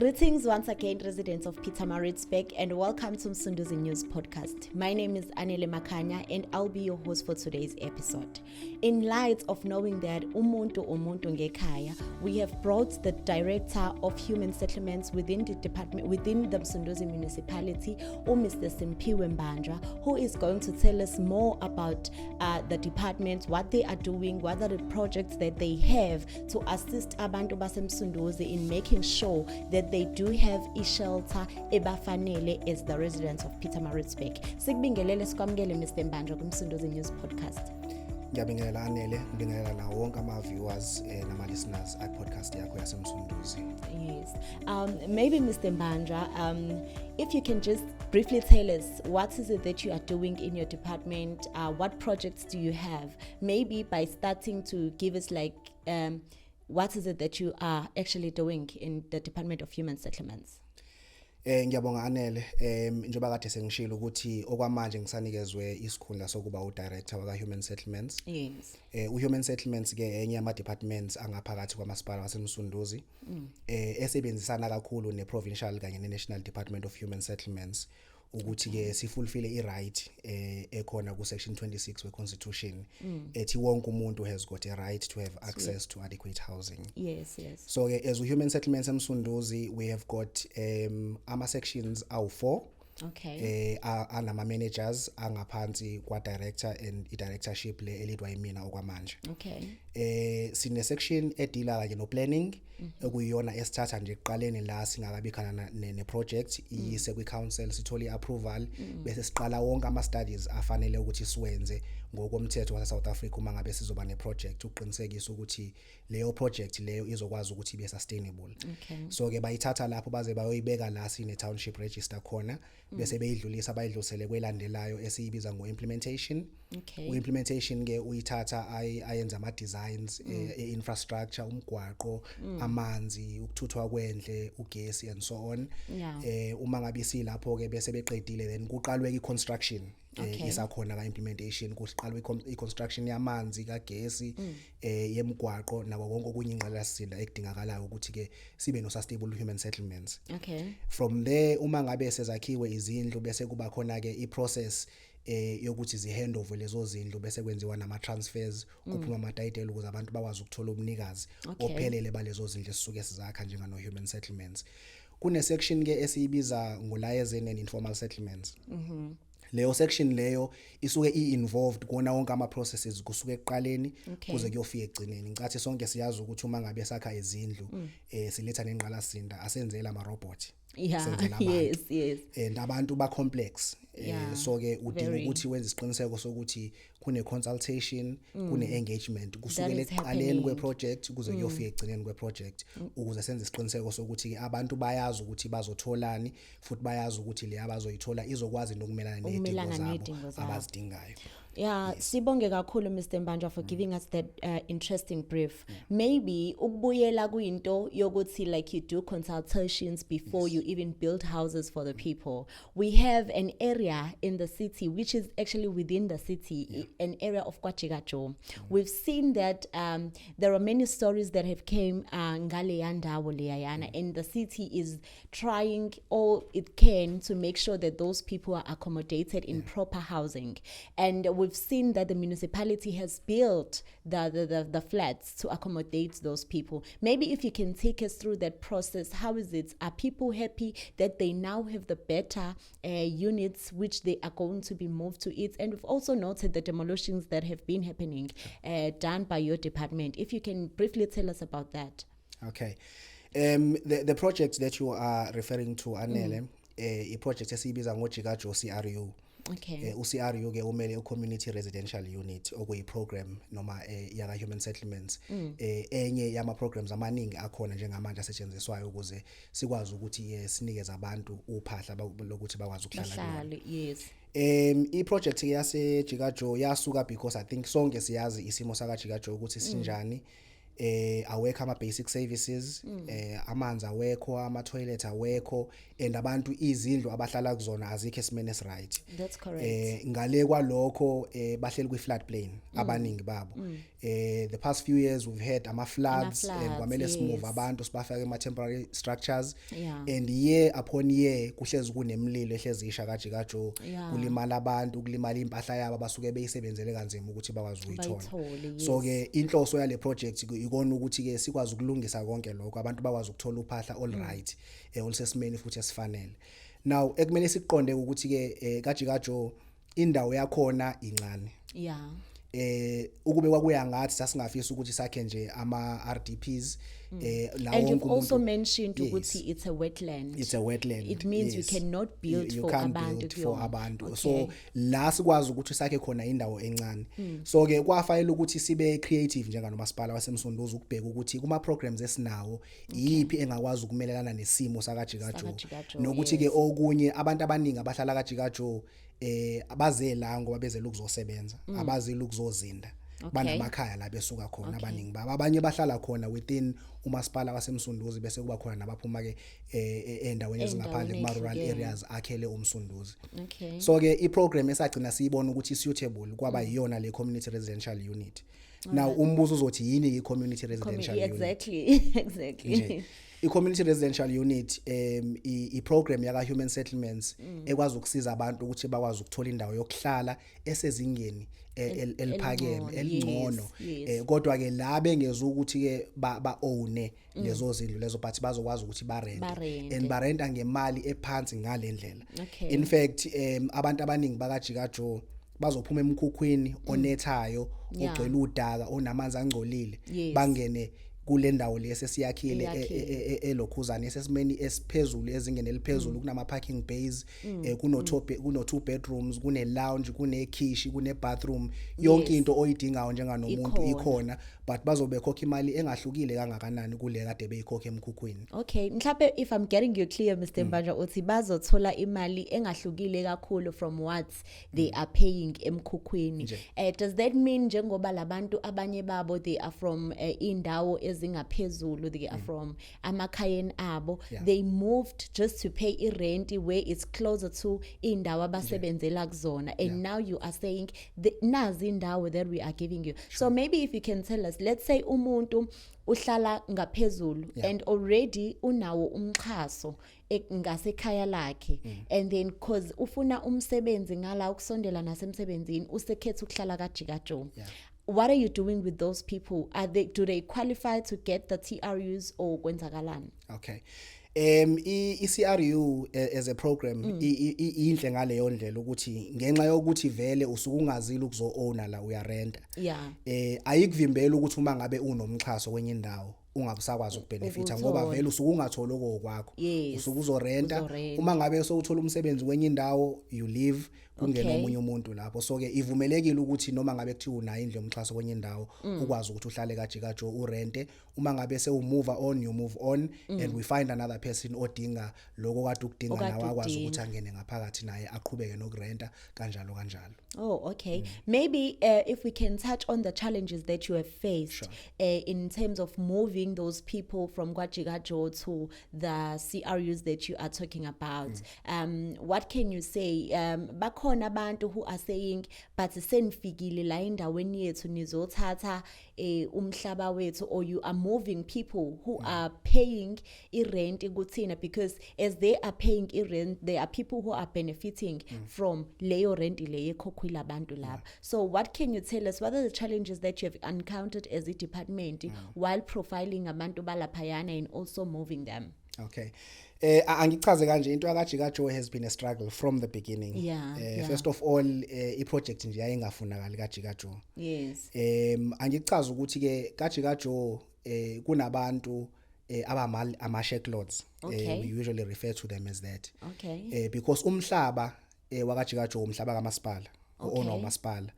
Greetings once again, residents of Pietermaritzburg, and welcome to Msunduzi News Podcast. My name is Anele Makanya, and I'll be your host for today's episode. In light of knowing that umuntu ngekhaya, we have brought the Director of Human Settlements within the department, within the Msunduzi Municipality, Mr. Simphiwe Mbanjwa, who is going to tell us more about the department, what they are doing, what are the projects that they have to assist abantu basemsunduzi in making sure that they do have shelter ebafanele as the residents of Pietermaritzburg. Sikubingelele sikwamukele Mr. Mbanjwa kumsunduzi News Podcast. Ngiyabingelela Anele, ngibingelela nawo wonke ama-viewers nama-listeners at-podcast yakho yasemsunduzi. Yes. Maybe Mr. Mbanjwa, if you can just briefly tell us what is it that you are doing in your department, what projects do you have? Maybe by starting to give us what is it that you are actually doing in the Department of Human Settlements? Ngiyabonga Anele, njengoba kade sengishilo ukuthi okwamanje ngisanikezwe isikhundla sokuba udirector waka Human Settlements. Yes. Human Settlements ke enye ama departments angaphakathi kwamasipala waseMsunduzi. Esebenzisana kakhulu neprovincial kanye neNational Department of Human Settlements ukuthi ke sifulfill i-right ekhona ku section 26 we constitution ethi wonke umuntu has got a right to have access to adequate housing. Yes. So as Human Settlements eMsunduzi, we have got ama sections awu 4. Okay. Anama managers angaphansi kwa director and I directorship le elidwa yimina okwamanje. Okay. Sine section edila kanye no planning ekuyiyona esithatha nje ekuqaleni la singakabikhana ne project iyise kwi council sithole approval bese siqala wonke ama studies afanele ukuthi siwenze ngokomthetho wa South Africa uma ngabe sizoba ne project uqinisekisa ukuthi leyo project leyo izokwazi ukuthi ibe sustainable. Okay. So ke bayithatha lapho baze bayoyibeka la sine township register khona bese beyidlulisa bayidlulisele kwelandelayo esiyibiza ngo implementation. Okay. Implementation ke uyithatha ayenza ama designs infrastructure umgwaqo amanzi ukuthuthwa kwendle ugesi and so on. Yeah. Uma ngabe silapho ke bese beqedile then kuqalwe iconstruction. Isakhona ka implementation kusiqalwe iconstruction yamanzi kagesi yemgwaqo nabo konke okunye ingqala sisinda ekudingakalayo ukuthi ke sibe no sustainable human settlements. Okay. From there uma ngabe sezakhiwe izindlu bese kuba khona ke iprocess yokuthi zihandover lezo zindlu bese kwenziwa nama transfers kuphuma ama title ukuze abantu bakwazi ukuthola ubunikazi ophelele balezo zindlu esisuke sizakha njenga no human settlements. Kune section ke esiyibiza ngo liaison and informal settlements. Leyo section leyo isuke involved kona wonke ama processes kusuke ekuqaleni kuze kuyofika egcineni. Ngicathi sonke siyazi ukuthi uma ngabe sakha izindlu siletha nenqala sinda asenzela ama robot. Yeah. Yes. And abantu ba complex. So ke udinga ukuthi wenze isiqiniseko sokuthi kune consultation, kune engagement kusukela ekuqaleni kwe project kuze kuyofika egcineni kwe project ukuze senze isiqiniseko sokuthi ke abantu bayazi ukuthi bazotholani futhi bayazi ukuthi le abazoyithola izokwazi nokumelana nezidingo zabo abazidingayo. Yeah, sibonge kakhulu Mr. Mbanjwa for giving us that interesting brief. Maybe ukubuyela kuyinto yokuthi like you do consultations before you even build houses for the people. We have an area in the city which is actually within the city, an area of KwaJika Joe. We've seen that there are many stories that have came ngale yandawo leyana, and the city is trying all it can to make sure that those people are accommodated in proper housing. And we've seen that the municipality has built the flats to accommodate those people. Maybe if you can take us through that process, how is it? Are people happy that they now have the better units which they are going to be moved to it? And we've also noted the demolitions that have been happening done by your department. If you can briefly tell us about that. Okay. The project that you are referring to, Anele, a project esiyibiza ngoJika Joe CRU. Okay. UCRU ke umele community residential unit okuyi program noma yaka human settlements enye yama programs amaningi akhona njengamanje asetshenziswayo ukuze sikwazi ukuthi sinikeze abantu uphahla lokuthi bakwazi ukuhlala kulo. Yes. I project yase Jika Joe yasuka because I think sonke siyazi isimo saka Jika Joe ukuthi sinjani awekho ama basic services, amanzi awekho, ama toilet awekho, and abantu izindlu abahlala kuzona azikho esimene right. That's correct. Ngale kwalokho bahleli kwi flood plain abaningi babo. The past few years we've had ama floods and kwamele simove abantu sibafake ema temporary structures, and year upon year kuhlezi kunemlilo ehlezi isha KwaJika Joe, kulimala abantu, kulimala impahla yabo basuke beyisebenzele kanzima ukuthi bakwazi ukuyithola. So ke inhloso yale project ikona ukuthi ke sikwazi ukulungisa konke lokho, abantu bakwazi ukuthola uphahla all right, olisesimeni futhi esifanele. Now ekumele siqonde ukuthi ke KwaJika Joe indawo yakhona incane. Ukube kwakuya ngathi sasingafisa ukuthi sakhe nje ama RDPs, and you've also mentioned ukuthi it's a wetland. It's a wetland. It means you cannot build you for can't abantu build for abantu. Okay. So la sikwazi ukuthi sakhe khona indawo encane. So ke kwafanele ukuthi sibe creative njenganomasipala waseMsunduzi ukubheka ukuthi kuma programs esinawo yipi engakwazi ukumelelana nesimo sakaJika Joe, nokuthi ke okunye abantu abaningi abahlala kaJika Joe abazela ngoba bezela ukuzosebenza, abazela ukuzozinda. Banamakhaya la besuka khona abaningi baba, abanye bahlala khona within umasipala waseMsunduzi bese kuba khona nabaphuma ke endaweni ezingaphandle kuma rural areas akhele uMsunduzi. So ke iprogram esagcina siyibona ukuthi suitable kwaba yiyona le community residential unit. Now umbuzo uzothi yini i-community residential unit? Exactly. I-community residential unit i-program yaka human settlements ekwazi ukusiza abantu ukuthi bakwazi ukuthola indawo yokuhlala esezingeni eliphakeme elingcono, kodwa ke la bengeza ukuthi ke ba own lezo zindlu lezo but bazokwazi ukuthi barente and barenta ngemali ephansi ngalendlela. In fact abantu abaningi bakaJika Joe bazophuma emkhukhwini onethayo, ogcwele udaka, onamanzi angcolile, bangene kule ndawo lesesiyakhile elokhuzana esesimeni esiphezulu ezingene eliphezulu, kunama parking bays, kuno 2 bedrooms, kune lounge, kune kitchen, kune bathroom, yonke into oyidingayo njenganomuntu ikhona, but bazobe khokha imali engahlukile kangakanani kule kade beyikhokha emkhukhwini. Okay, mhlawumbe if I'm getting you clear Mr. Mbanjwa, uthi bazothola imali engahlukile kakhulu from what they are paying emkhukhwini. Does that mean njengoba labantu abanye babo they are from indawo ezingaphezulu, they are from amakhayeni abo, they moved just to pay rent where it's closer to indawo abasebenzela kuzona, and now you are saying nazi indawo that we are giving you. So maybe if you can tell us, let's say umuntu uhlala ngaphezulu and already unawo umxhaso ngasekhaya lakhe, and then cause ufuna umsebenzi ngala ukusondela nasemsebenzini usekhetha ukuhlala kaJika Joe. What are you doing with those people? Do they qualify to get the TRUs or kwenzakalani? Okay. I-CRU as a program inhle ngale yondlela ukuthi ngenxa yokuthi vele usukungazile ukuzo-owner la uyarenta. Ayikuvimbela ukuthi uma ngabe unomxhaso kwenye indawo ungabusakwazi ukubenefita ngoba vele usukungatholi okwakho, usukuzorenta. Uma ngabe sowuthola umsebenzi kwenye indawo you live, kungena omunye umuntu lapho. So ke ivumelekile ukuthi noma ngabe kuthiwa unayo indlu yomxhaso kwenye indawo ukwazi ukuthi uhlale kaJika Joe urente. Uma ngabe sewumove on, you move on, and we find another person odinga lokho kade ukudinga nawe akwazi ukuthi angene ngaphakathi naye aqhubeke nokurenta kanjalo. Oh, okay. Maybe if we can touch on the challenges that you have faced in terms of moving those people from KwaJika Joe to the CRUs that you are talking about. What can you say? Bakhona abantu who are saying but senifikile la endaweni yethu nizothatha umhlaba wethu, or you are moving people who are paying i-rent kuthina, because as they are paying i-rent there are people who are benefiting from leyo rent leyo ekhokhwila abantu laba. So what can you tell us, what are the challenges that you have encountered as a department while profiling abantu balaphayana and also moving them? Okay. Angichaze kanje into kaJika Joe has been a struggle from the beginning. First of all i-project nje yayingafunakali kaJika Joe. Angichaza ukuthi ke kaJika Joe kunabantu ama-shacklots. We usually refer to them as that. Because umhlaba wakaJika Joe umhlaba kamasipala. owner uMasipala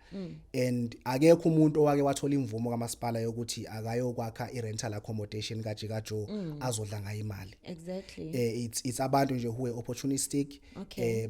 and akekho umuntu owake wathola imvumo kaMasipala yokuthi akayokwakha i-rental accommodation KwaJika Joe azodla ngayo imali. Exactly. It's abantu nje who are opportunistic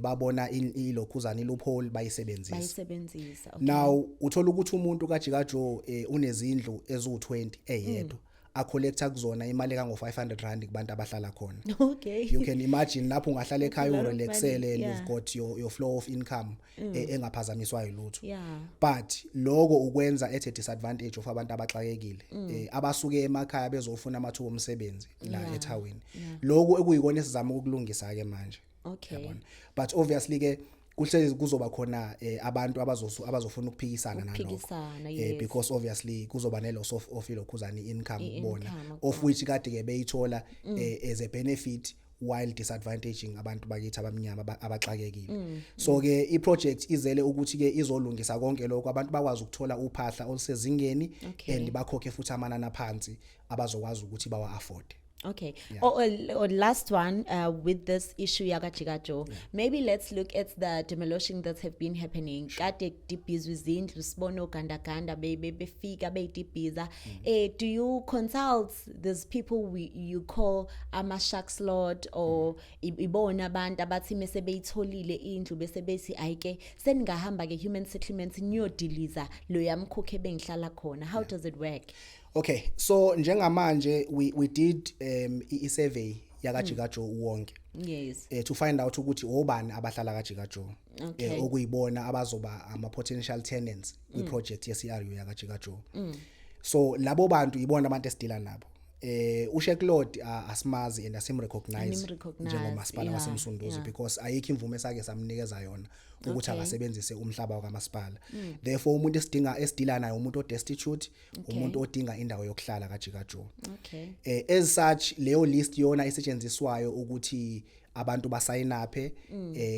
babona ilokhuzana loophole bayisebenzisa. Okay. Now uthola ukuthi umuntu KwaJika Joe unezindlu ezu20 eyedwa acollecta kuzona imali kango500 kubantu abahlala khona. Okay. You can imagine lapho ungahlala ekhaya urelaxele and you've got your flow of income engaphazamiswayo lutho. Yeah. But lokho ukwenza at a disadvantage of abantu abaxakekile abasuke emakhaya bezofuna amathuba omsebenzi la ethawini. Lokho ekuyikona esizama ukulungisa ke manje. Okay. But obviously ke kuhlezi kuzoba khona abantu abazofuna ukuphikisana nalokho because obviously kuzoba neloss of ilokhuzana income bona of which kade ke beyithola as a benefit while disadvantaging abantu bakithi abamnyama abaxakekile. So ke iproject izele ukuthi ke izolungisa konke lokho abantu bakwazi ukuthola uphahla olusezingeni and bakhokhe futhi amanani aphansi abazokwazi ukuthi bawa afford. Okay. Or last one with this issue KwaJika Joe. Maybe let's look at the demolition that have been happening. Kade dibhiza izindlu sibona ogandaganda befika beyidibhiza. Do you consult these people you call ama-sharks lord or ibona abantu abathi mase beyitholile indlu bese bethi ayike seningahamba ke human settlements niyodiliza lo yamkhokhe bengihlala khona? How does it work? Okay, so njengamanje we did i-survey KwaJika Joe wonke. Yes. To find out ukuthi obani abahlala KwaJika Joe. Okuyibona abazoba ama potential tenants kwi project yeCRU KwaJika Joe. So labo bantu ibona abantu esidila nabo. Ushek Lord asimazi and asimrecognize njengomasipala waseMsunduzi because ayikho imvume esake samnikeza yona ukuthi akasebenzise umhlaba kaMasipala. Therefore umuntu esidila naye umuntu odestitute, umuntu odinga indawo yokuhlala KwaJika Joe. Okay. As such leyo list yona isetshenziswayo ukuthi abantu basayinaphe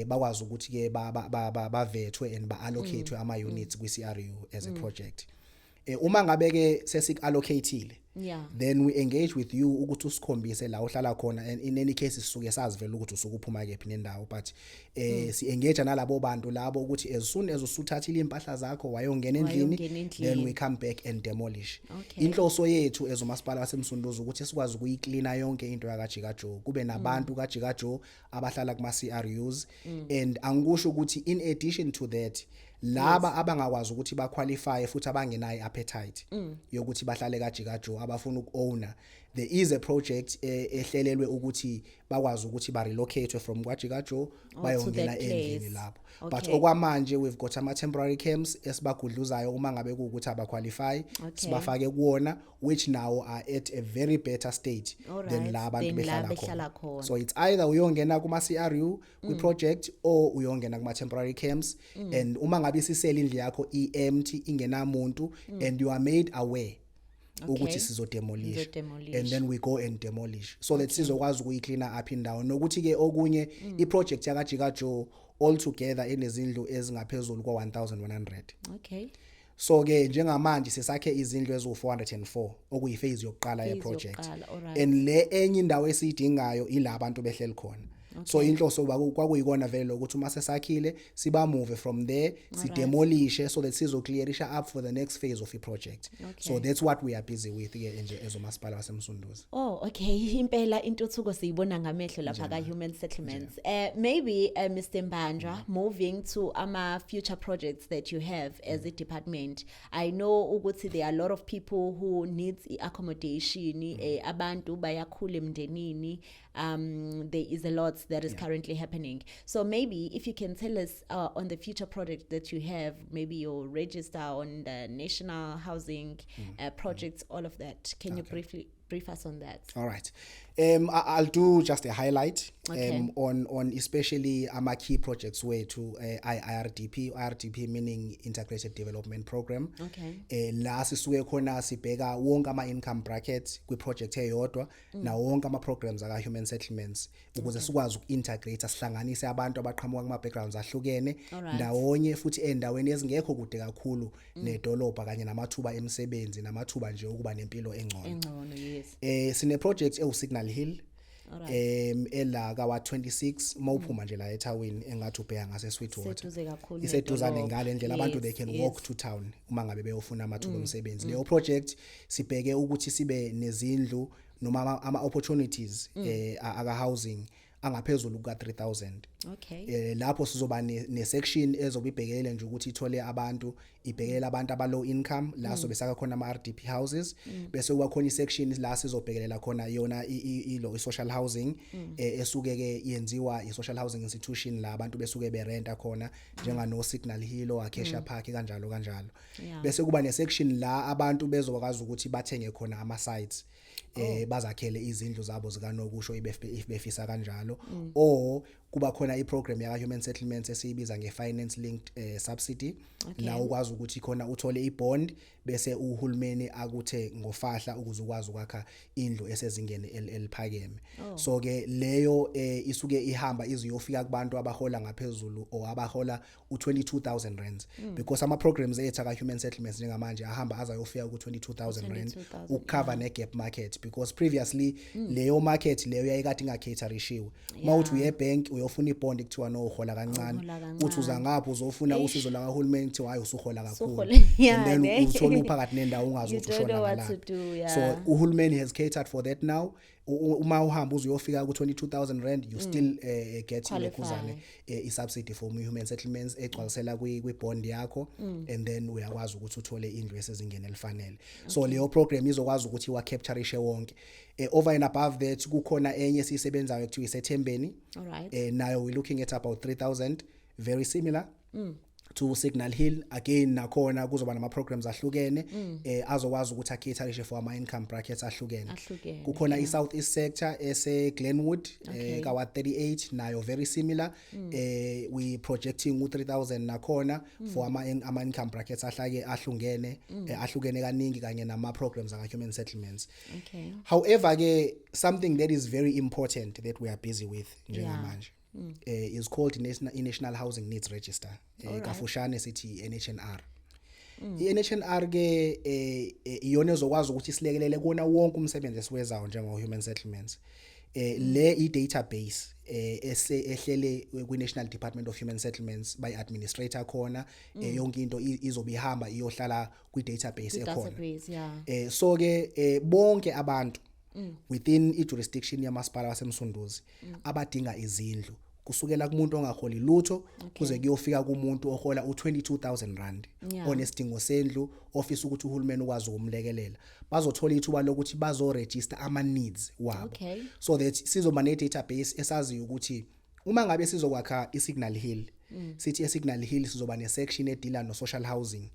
bakwazi ukuthi ke bavethwe and ba-allocatewe ama units kwi-CRU as a project. Uma ngabe ke sesik-allocateile then we engage with you ukuthi usikhombise la uhlala khona and in any case sisuke sazivela ukuthi usuke uphuma kephi nendawo but si engage nalabo bantu labo ukuthi as soon as usuthathile impahla zakho wayongena endlini then we come back and demolish. Inhloso yethu as uMasipala waseMsunduzi ukuthi sikwazi ukuyicleana yonke into KwaJika Joe kube nabantu KwaJika Joe abahlala kuma CRUs and angikusho ukuthi in addition to that laba abangakwazi ukuthi ba qualify futhi abangenayo appetite yokuthi bahlale KwaJika Joe abafuna uku-owner, there is a project ehlelelwe ukuthi bakwazi ukuthi ba relocate from KwaJika Joe bayongena endlini lapho. But okwamanje we've got ama temporary camps esibagudluzayo uma ngabe ukuthi aba qualify sibafake kuona which now are at a very better state than la abantu behlala khona. So it's either uyongena kuma CRU kwi project or uyongena kuma temporary camps and uma ngabe isisela indlu yakho empty ingenamuntu and you are made aware ukuthi sizodemolish and then we go and demolish so that sizokwazi ukuyicleana up indawo nokuthi ke okunye iproject KwaJika Joe all together enezindlu ezingaphezulu kwa1100. Okay. So ke njengamanje sesakhe izindlu ezu404 okuyiphase yokuqala yeproject and le enye indawo esiyidingayo ila abantu behleli khona. So inhloso kwakuyikona vele ukuthi uma sesakhile siba move from there si demolish so that sizo clearisha up for the next phase of the project. So that's what we are busy with here nje ezomasipala waseMsunduzi. Oh okay, impela intuthuko siyibona ngamehlo lapha ka human settlements. Maybe Mr. Mbanjwa, moving to ama future projects that you have as a department. I know ukuthi there are a lot of people who needs accommodation, abantu bayakhula emndenini. There is a lot that is currently happening. So maybe if you can tell us on the future project that you have, maybe your register on the national housing projects, all of that. Can you brief us on that? All right. I'll do just a highlight on especially our key projects way to IRDP meaning Integrated Development Program. La sisuke khona sibheka wonke ama income brackets kwi project eyodwa na wonke ama programs aka human settlements ukuze sikwazi ukintegrate sihlanganise abantu abaqhamuka kuma backgrounds ahlukene ndawonye futhi endaweni ezingekho kude kakhulu nedolobha kanye namathuba emsebenzi namathuba nje ukuba nempilo engcono. Sine project ewu Signal Hill ela ka 26 mawuphuma nje la eThawini engathi ubheka ngase Sweetwater Seduze kakhulu iseduzane nedolobha. ngale ndlela abantu they Yes, can yes. walk to town uma ngabe beyofuna amathuba omsebenzi. Leyo project sibheke ukuthi sibe nezindlu noma ama opportunities aka housing angaphezulu kuka 3000. Okay. Lapho sizoba ne section ezobibhekelele nje ukuthi ithole abantu ibhekelela abantu aba low income la so besaka khona ama RDP houses bese kuba khona isection la sizobhekelela khona yona i social housing esuke ke yenziwa i social housing institution la abantu besuke berenta khona njenga no Signal Hill o Acacia Park kanjalo kanjalo. Bese kuba ne section la abantu bezokwazi ukuthi bathenge khona ama sites bazakhele izindlu zabo zikanokusho ibefisa kanjalo o kuba khona iprogram ya human settlements esiyibiza ngefinance linked subsidy la ukwazi ukuthi khona uthole ibond bese uhulumeni akuthe ngofahla ukuze ukwazi ukwakha indlu esezingeni eliphakeme. So ke leyo isuke ihamba iziyofika kubantu abahola ngaphezulu o abahola u22,000 rands because ama programs ethu aka human settlements njengamanje ahamba azayofika ku 22,000 rand ukucover ne gap market because previously leyo market leyo yayikade ingakhaterishiwe mawuthi uye bank uyofuna ibond kuthiwa no uhola kancane uthi uza ngapho uzofuna usizo la kahulumeni kuthiwa hayi usuhola kakhulu and then uthola uphakathi nendawo ungazi ukuthi ushona ngala. So uhulumeni has catered for that now. Uma uhamba uzuyofika ku 22,000 rand you still get ilekhuzane isubsidy for human settlements egcwalisela kwi bond yakho and then uyakwazi ukuthi uthole indlu esezingeni elifanele. So leyo program izokwazi ukuthi wa captureishe wonke. Over and above that kukhona enye sisebenzayo ekuthiwa iseThembeni. Nayo we looking at about 3,000 very similar to Signal Hill again nakhona kuzoba nama programs ahlukene azokwazi ukuthi akhetharishe for ama income brackets ahlukene. Kukhona i South East sector ese Glenwood ka 38 nayo very similar we projecting u3000 nakhona for ama income brackets ahlukene kaningi kanye nama programs aka human settlements. However ke something that is very important that we are busy with njengamanje is called National Housing Needs Register kafushane sithi NHNR. iNHNR ke iyona ezokwazi ukuthi silekelele kona wonke umsebenzi esiwezayo njengo human settlements. Le i-database ehlele kwi-National Department of Human Settlements by administrator khona yonke into izobihamba iyohlala kwi-database ekhona. So ke bonke abantu within i-jurisdiction yamasipala waseMsunduzi abadinga izindlu kusukela kumuntu ongaholi lutho kuze kuyofika kumuntu ohola u22,000 rand onesidingo sendlu ofisa ukuthi uhulumeni ukwazi ukumlekelela bazothola ithuba lokuthi bazoregister ama needs wabo so that sizoba ne database esaziyo ukuthi uma ngabe sizokwakha iSignal Hill sithi eSignal Hill sizoba ne section edila no social housing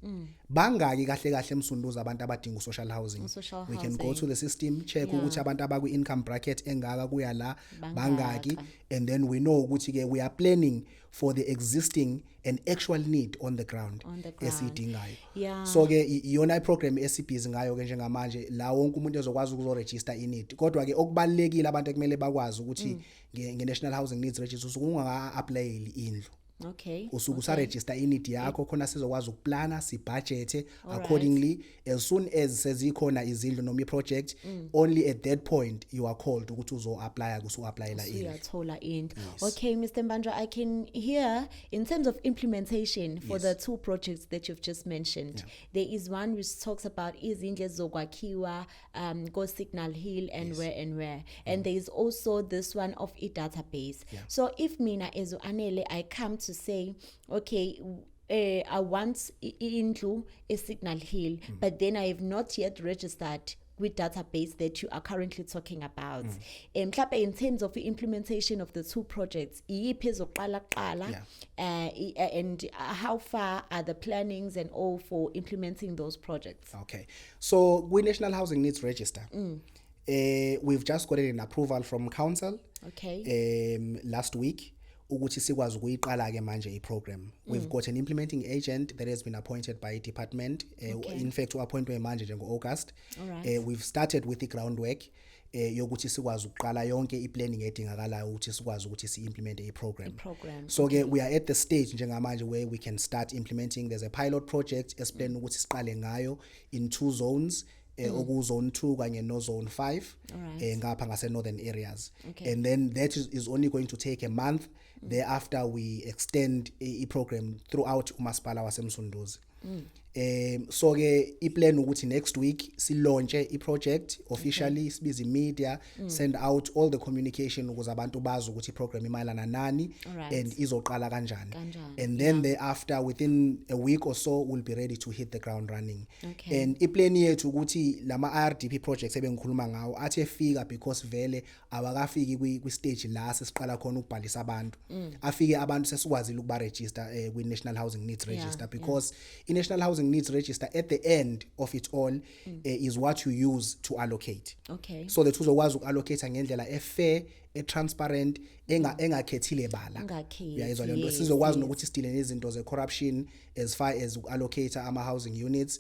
bangaki kahle eMsunduzi abantu abadinga social housing we can go to the system check ukuthi abantu abakwi income bracket engaka kuya la bangaki and then we know ukuthi ke we are planning for the existing and actual need on the ground esidingayo. So ke iyona iprogram esibhizi ngayo ke njengamanje la wonke umuntu ezokwazi ukuzoregister inid kodwa ke okubalekile abantu ekumele bakwazi ukuthi nge-National Housing Needs Register usunga apply indlu usuku sa register inid yakho khona sizokwazi ukuplana sibudget accordingly as soon as sezikhona izindlu noma iproject only at that point you are called ukuthi uzo apply kusu applyela indlu uyathola indlu. Okay Mr. Mbanjwa, I can hear in terms of implementation for the two projects that you've just mentioned there is one which talks about izindlu ezokwakhiwa go Signal Hill and where and there is also this one of a database. So if mina ezo anele I come to say okay I want indlu a Signal Hill but then I have not yet registered with database that you are currently talking about. Mhlawumbe in terms of the implementation of the two projects iyiphi ezoqala and how far are the plannings and all for implementing those projects? Okay, so with National Housing Needs Register we've just got an approval from council last week ukuthi sikwazi ukuyiqala ke manje iprogram. We've got an implementing agent that has been appointed by department in fact uappointwe manje njengo August. We've started with the groundwork yokuthi sikwazi ukuqala yonke iplanning edingakalayo ukuthi sikwazi ukuthi si-implement iprogram. So ke we are at the stage njengamanje where we can start implementing. There's a pilot project esiplan ukuthi siqale ngayo in 2 zones oku zone 2 kanye no zone 5 ngapha ngase northern areas. And then that is only going to take a month. Thereafter we extend a program throughout umasipala wase Msunduzi. So ke iplan ukuthi next week si launch i project officially, sibize media, send out all the communication ukuze abantu bazi ukuthi i program imayelana nani and izoqala kanjani. And then thereafter within a week or so we'll be ready to hit the ground running. And iplan yethu ukuthi lama RDP projects ebengikhuluma ngawo athi efika because vele awakafiki kwi stage la sesiqala khona ukubhalisa abantu. Afike abantu sesikwazi ukuba register kwi National Housing Needs Register because in National Housing Needs Register at the end of it all is what you use to allocate. So the tools okwazi ukuallocate ngendlela fair, transparent, engakhethile bala. Uyayizwa lento sizokwazi nokuthi sidile nezinto ze corruption as far as allocate ama housing units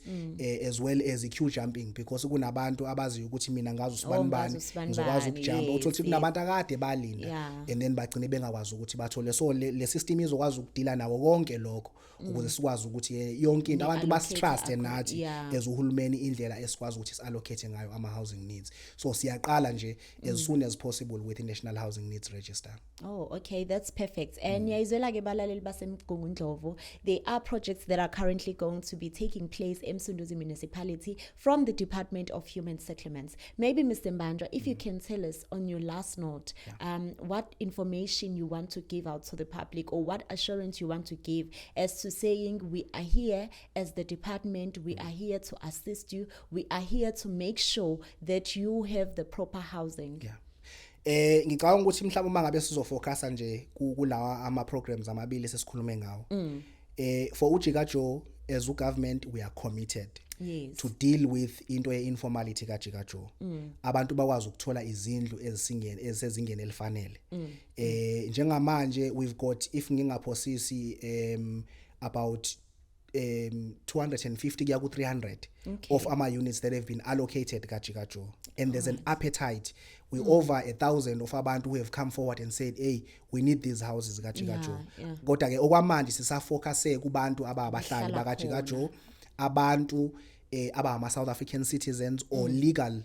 as well as queue jumping because kunabantu abazi ukuthi mina ngazi usibani ngizokwazi ukujumpa uthothi kunabantu akade balinda and then bagcine bengakwazi ukuthi bathole. So le system izokwazi ukudila nawo konke lokho ukuze sikwazi ukuthi yonke into abantu basitrust nathi as uhulumeni indlela esikwazi ukuthi siallocate ngayo ama housing needs. So siyaqala nje as soon as possible with the National Housing Needs Register. Oh, okay, that's perfect. And yayizwela ke balaleli baseMgungundlovu, there are projects that are currently going to be taking place in Msunduzi Municipality from the Department of Human Settlements. Maybe Mr. Mbanjwa, if you can tell us on your last note, what information you want to give out to the public or what assurance you want to give as to saying we are here as the department, we are here to assist you, we are here to make sure that you have the proper housing. Ngicabanga ukuthi mhlawumbe mangabe sizofocusa nje kulawa ama programs amabili sesikhulume ngawo. For KwaJika Joe as a government we are committed to deal with into informality KwaJika Joe. Abantu bakwazi ukuthola izindlu ezisezingeni elifanele. Njengamanje we've got, if ngingaphosisi about 250 kuya ku 300 of our units that have been allocated KwaJika Joe, and there's an appetite. We over 1,000 of abantu who have come forward and said, hey, we need these houses KwaJika Joe. Kodwa ke okwamanje sisafocuse kubantu ababahlali KwaJika Joe, abantu abama South African citizens or legal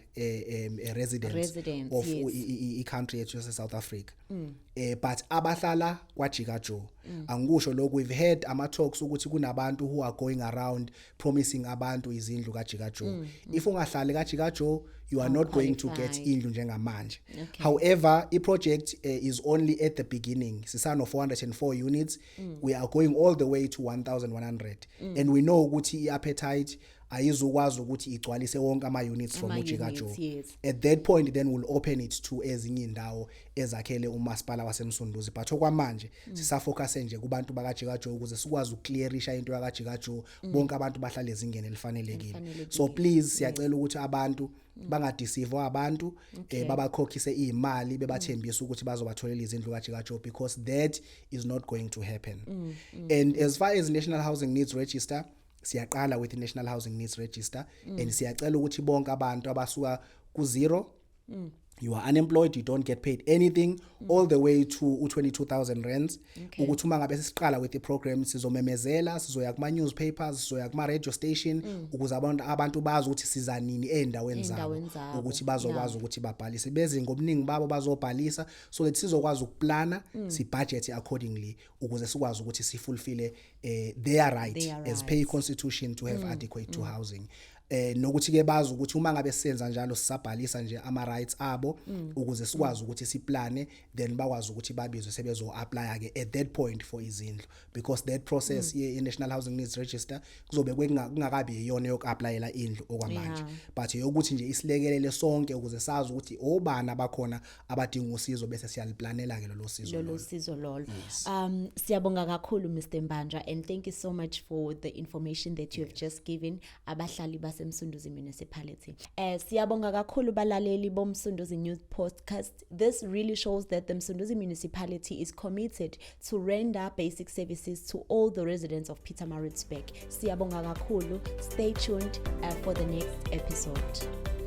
residents of the country yethu South Africa. But abahlala KwaJika Joe, angisho lokho, we've had ama talks ukuthi kunabantu who are going around promising abantu izindlu KwaJika Joe. If ungahlali KwaJika Joe, you are not going to get indlu njengamanje. However, the project is only at the beginning. Sisano 404 units. We are going all the way to 1,100. And we know ukuthi i-appetite ayizukwazi ukuthi igcwalise wonke ama units from KwaJika Joe. At that point then we'll open it to ezinye indawo ezakhele umasipala waseMsunduzi. But okwamanje sisafocus nje kubantu bakaJika Joe ukuze sikwazi ukclearisha into yakaJika Joe, bonke abantu bahlale ezingeni elifanelekile. So please siyacela ukuthi abantu bangadeceive abantu babakhokhise imali bebathembisa ukuthi bazobatholela izindlu KwaJika Joe, because that is not going to happen. And as far as National Housing Needs Register, siyaqala with the National Housing Needs Register and siyacela ukuthi bonke abantu abasuka ku 0, you are unemployed, you don't get paid anything, all the way to 22,000 rands. Ukuthi uma ngabe sesiqala with the program sizomemezela, sizoya kuma newspapers, sizoya kuma radio station ukuze abantu bazi ukuthi siza nini endaweni zabo ukuthi bazokwazi ukuthi babhalise beze ngobuningi babo bazobhalisa, so that sizokwazi ukuplana si budget accordingly ukuze sikwazi ukuthi sifulfill their right as per constitution to have adequate to housing. Nokuthi ke bazi ukuthi uma ngabe sisenza njalo sisabhalisa nje ama rights abo ukuze sikwazi ukuthi siplane, then bakwazi ukuthi babizwe sebezo apply ke at that point for izindlu, because that process ye National Housing Needs Register kuzobe kungakabi iyona yokuapplyela indlu okwamanje, but yokuthi nje isilekelele sonke ukuze sazi ukuthi obana bakhona abadinga usizo bese siyaliplanela ke lolo sizo lolo. Siyabonga kakhulu Mr. Mbanjwa, and thank you so much for the information that you have just given abahlali Msunduzi Municipality. Siyabonga kakhulu balaleli bomsunduzi News Podcast. This really shows that the Msunduzi Municipality is committed to render basic services to all the residents of Pietermaritzburg. Siyabonga kakhulu. Stay tuned for the next episode.